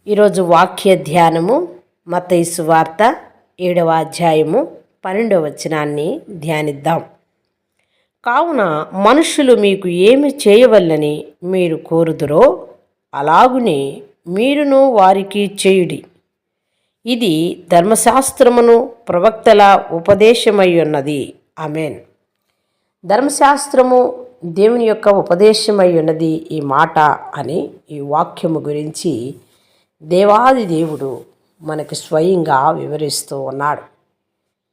ఈరోజు వాక్య ధ్యానము మత్తయి సువార్త 7వ అధ్యాయము 12వ వచనాన్ని ధ్యానిద్దాం. కావున మనుషులు మీకు ఏమి చేయవల్లని మీరు కోరుదురో అలాగునే మీరును వారికి చేయుడి. ఇది ధర్మశాస్త్రమును ప్రవక్తల ఉపదేశమై ఉన్నది. ఆమేన్. ధర్మశాస్త్రము దేవుని యొక్క ఉపదేశమై ఉన్నది ఈ మాట అని ఈ వాక్యము గురించి దేవాది దేవుడు మనకి స్వయంగా వివరిస్తూ ఉన్నాడు.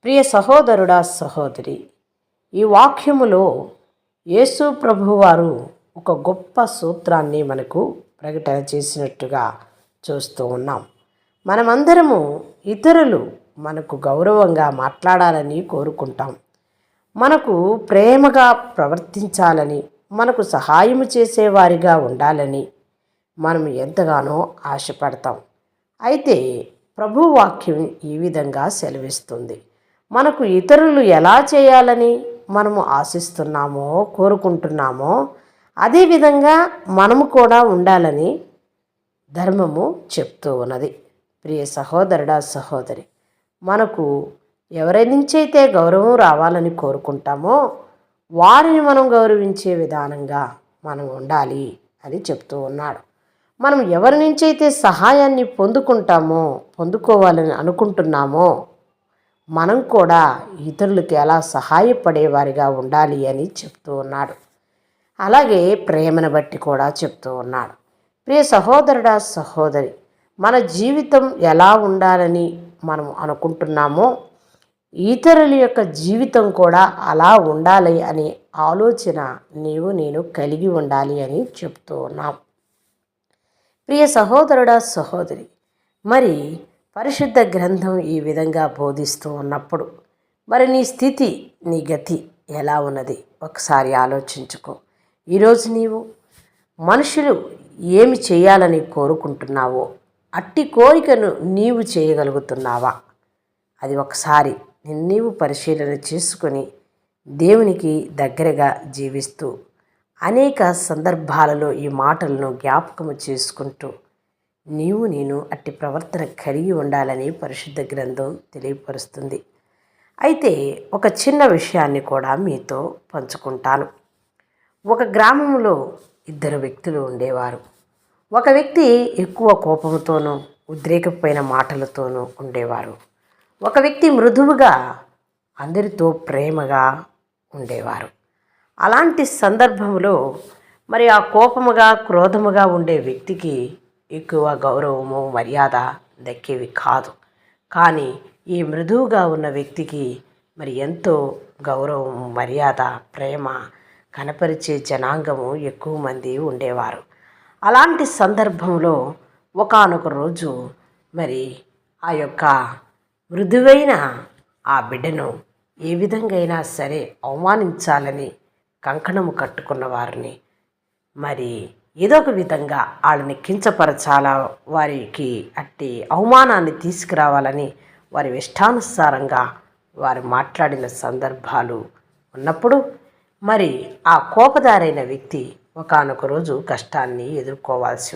ప్రియ సహోదరుడా, సహోదరి, ఈ వాక్యములో యేసు ప్రభువారు ఒక గొప్ప సూత్రాన్ని మనకు ప్రకటన చేసినట్టుగా చూస్తూ ఉన్నాం. మనమందరము ఇతరులు మనకు గౌరవంగా మాట్లాడాలని కోరుకుంటాం. మనకు ప్రేమగా ప్రవర్తించాలని, మనకు సహాయము చేసేవారిగా ఉండాలని మనం ఎంతగానో ఆశపడతాం. అయితే ప్రభు వాక్యం ఈ విధంగా సెలవిస్తుంది. మనకు ఇతరులు ఎలా చేయాలని మనము ఆశిస్తున్నామో, కోరుకుంటున్నామో అదేవిధంగా మనము కూడా ఉండాలని ధర్మము చెప్తూ ఉన్నది. ప్రియ సహోదరుడా, సహోదరి, మనకు ఎవరి నుంచైతే గౌరవం రావాలని కోరుకుంటామో వారిని మనం గౌరవించే విధానంగా మనం ఉండాలి అని చెప్తూ ఉన్నాడు. మనం ఎవరి నుంచైతే సహాయాన్ని పొందుకోవాలని అనుకుంటున్నామో మనం కూడా ఇతరులకు ఎలా సహాయపడేవారిగా ఉండాలి అని చెప్తూ ఉన్నాడు. అలాగే ప్రేమను బట్టి కూడా చెప్తూ ఉన్నాడు. ప్రియ సహోదరుడా, సహోదరి, మన జీవితం ఎలా ఉండాలని మనం అనుకుంటున్నామో ఇతరుల యొక్క జీవితం కూడా అలా ఉండాలి అనే ఆలోచన నేను కలిగి ఉండాలి అని చెప్తూ ఉన్నాం. ప్రియ సహోదరుడా, సహోదరి, మరి పరిశుద్ధ గ్రంథం ఈ విధంగా బోధిస్తూ ఉన్నప్పుడు మరి నీ స్థితి, నీ గతి ఎలా ఉన్నది ఒకసారి ఆలోచించుకో. ఈరోజు నీవు మనుషులు ఏమి చేయాలని కోరుకుంటున్నావో అట్టి కోరికను నీవు చేయగలుగుతున్నావా? అది ఒకసారి నీవు పరిశీలన చేసుకొని దేవునికి దగ్గరగా జీవిస్తూ అనేక సందర్భాలలో ఈ మాటలను జ్ఞాపకము చేసుకుంటూ నేను అట్టి ప్రవర్తన కలిగి ఉండాలని పరిశుద్ధ గ్రంథం తెలియపరుస్తుంది. అయితే ఒక చిన్న విషయాన్ని కూడా మీతో పంచుకుంటాను. ఒక గ్రామంలో 2 వ్యక్తులు ఉండేవారు. ఒక వ్యక్తి ఎక్కువ కోపంతోనూ ఉద్రేకమైన మాటలతోనూ ఉండేవారు. ఒక వ్యక్తి మృదువుగా అందరితో ప్రేమగా ఉండేవారు. అలాంటి సందర్భంలో మరి ఆ కోపముగా, క్రోధముగా ఉండే వ్యక్తికి ఎక్కువ గౌరవము, మర్యాద దక్కేవి కాదు. కానీ ఈ మృదువుగా ఉన్న వ్యక్తికి మరి ఎంతో గౌరవం, మర్యాద, ప్రేమ కనపరిచే జనాంగము ఎక్కువ మంది ఉండేవారు. అలాంటి సందర్భంలో ఒకానొక రోజు మరి ఆ యొక్క మృదువైన ఆ బిడ్డను ఏ విధంగా అయినా సరే అవమానించాలని కంకణము కట్టుకున్న వారిని మరి ఏదో ఒక విధంగా వాళ్ళని కించపరచాల, వారికి అట్టి అవమానాన్ని తీసుకురావాలని వారి ఇష్టానుసారంగా వారు మాట్లాడిన సందర్భాలు ఉన్నప్పుడు మరి ఆ కోపదారైన వ్యక్తి ఒకానొక రోజు కష్టాన్ని ఎదుర్కోవాల్సి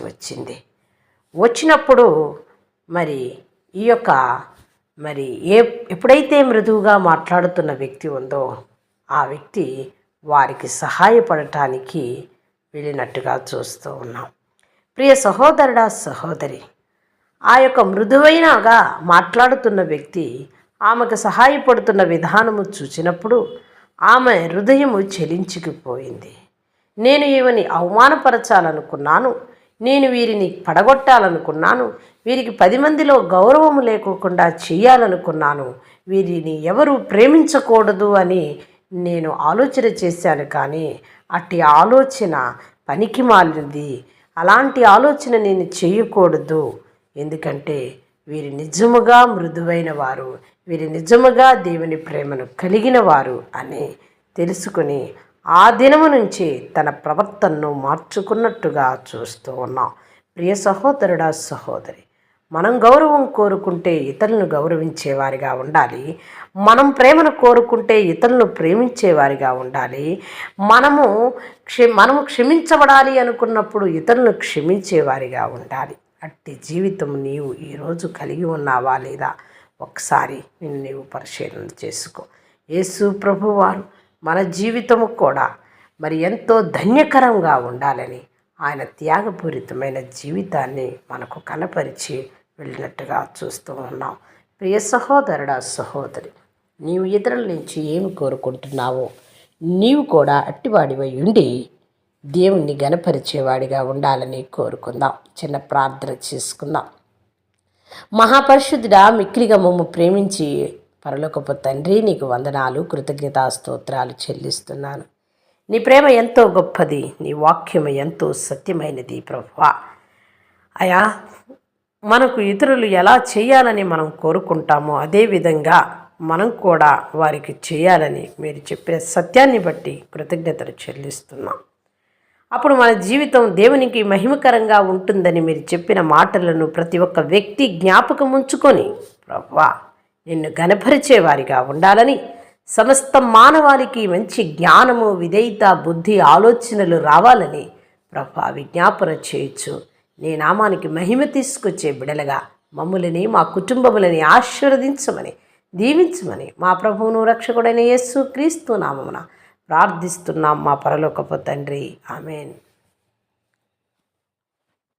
వచ్చినప్పుడు మరి ఈ యొక్క మరి ఎప్పుడైతే మృదువుగా మాట్లాడుతున్న వ్యక్తి ఉందో ఆ వ్యక్తి వారికి సహాయపడటానికి వెళ్ళినట్టుగా చూస్తూ ఉన్నాం. ప్రియ సహోదరుడా, సహోదరి, ఆ యొక్క మృదువైనగా మాట్లాడుతున్న వ్యక్తి ఆమెకు సహాయపడుతున్న విధానము చూచినప్పుడు ఆమె హృదయము చెలించుకుపోయింది. నేను ఈమెని అవమానపరచాలనుకున్నాను, నేను వీరిని పడగొట్టాలనుకున్నాను, వీరికి 10 మందిలో గౌరవము లేకోకుండా చేయాలనుకున్నాను, వీరిని ఎవరు ప్రేమించకూడదు అని నేను ఆలోచన చేశాను. కానీ అట్టి ఆలోచన పనికి మాలినది. అలాంటి ఆలోచన నేను చేయకూడదు. ఎందుకంటే వీరు నిజముగా మృదువైన వారు, వీరు నిజముగా దేవుని ప్రేమను కలిగిన వారు అని తెలుసుకొని ఆ దినము నుంచి తన ప్రవర్తనను మార్చుకున్నట్టుగా చూస్తూ ఉన్నాం. ప్రియ సహోదరుడా, సహోదరి, మనం గౌరవం కోరుకుంటే ఇతరులను గౌరవించేవారిగా ఉండాలి. మనం ప్రేమను కోరుకుంటే ఇతరులను ప్రేమించేవారిగా ఉండాలి. మనము క్షమించబడాలి అనుకున్నప్పుడు ఇతరులను క్షమించేవారిగా ఉండాలి. అట్టి జీవితం నీవు ఈరోజు కలిగి ఉన్నావా లేదా ఒకసారి నిన్ను నీవు పరిశీలన చేసుకో. యేసు ప్రభువారు మన జీవితము కూడా మరి ఎంతో ధన్యకరంగా ఉండాలని ఆయన త్యాగపూరితమైన జీవితాన్ని మనకు కనపరిచి వెళ్ళినట్టుగా చూస్తూ ఉన్నాం. ప్రియ సహోదరుడా, సహోదరి, నీవు ఇతరుల నుంచి ఏమి కోరుకుంటున్నావో నీవు కూడా అట్టివాడివై ఉండి దేవుణ్ణి గణపరిచేవాడిగా ఉండాలని కోరుకుందాం. చిన్న ప్రార్థన చేసుకుందాం. మహాపరిశుద్ధుడా, మిక్కిలిగా మమ్ము ప్రేమించి పరలోకపు తండ్రి, నీకు వందనాలు, కృతజ్ఞతా స్తోత్రాలు చెల్లిస్తున్నాను. నీ ప్రేమ ఎంతో గొప్పది, నీ వాక్యము ఎంతో సత్యమైనది ప్రభువా. అయా, మనకు ఇతరులు ఎలా చేయాలని మనం కోరుకుంటామో అదేవిధంగా మనం కూడా వారికి చేయాలని మీరు చెప్పిన సత్యాన్ని బట్టి కృతజ్ఞతలు చెల్లిస్తున్నాం. అప్పుడు మన జీవితం దేవునికి మహిమకరంగా ఉంటుందని మీరు చెప్పిన మాటలను ప్రతి ఒక్క వ్యక్తి జ్ఞాపకం ఉంచుకొని ప్రభువా నిన్ను ఘనపరిచేవారిగా ఉండాలని, సమస్త మానవాళికి మంచి జ్ఞానము, విధేయత, బుద్ధి, ఆలోచనలు రావాలని ప్రభువా విజ్ఞాపన చేయొచ్చు. నీ నామానికి మహిమ తీసుకొచ్చే బిడలుగా మమ్ములని, మా కుటుంబములని ఆశీర్వదించమని, దీవించమని మా ప్రభువును రక్షకుడైన యేసు క్రీస్తు నామమున ప్రార్థిస్తున్నాం మా పరలోకపు తండ్రి. ఆమేన్.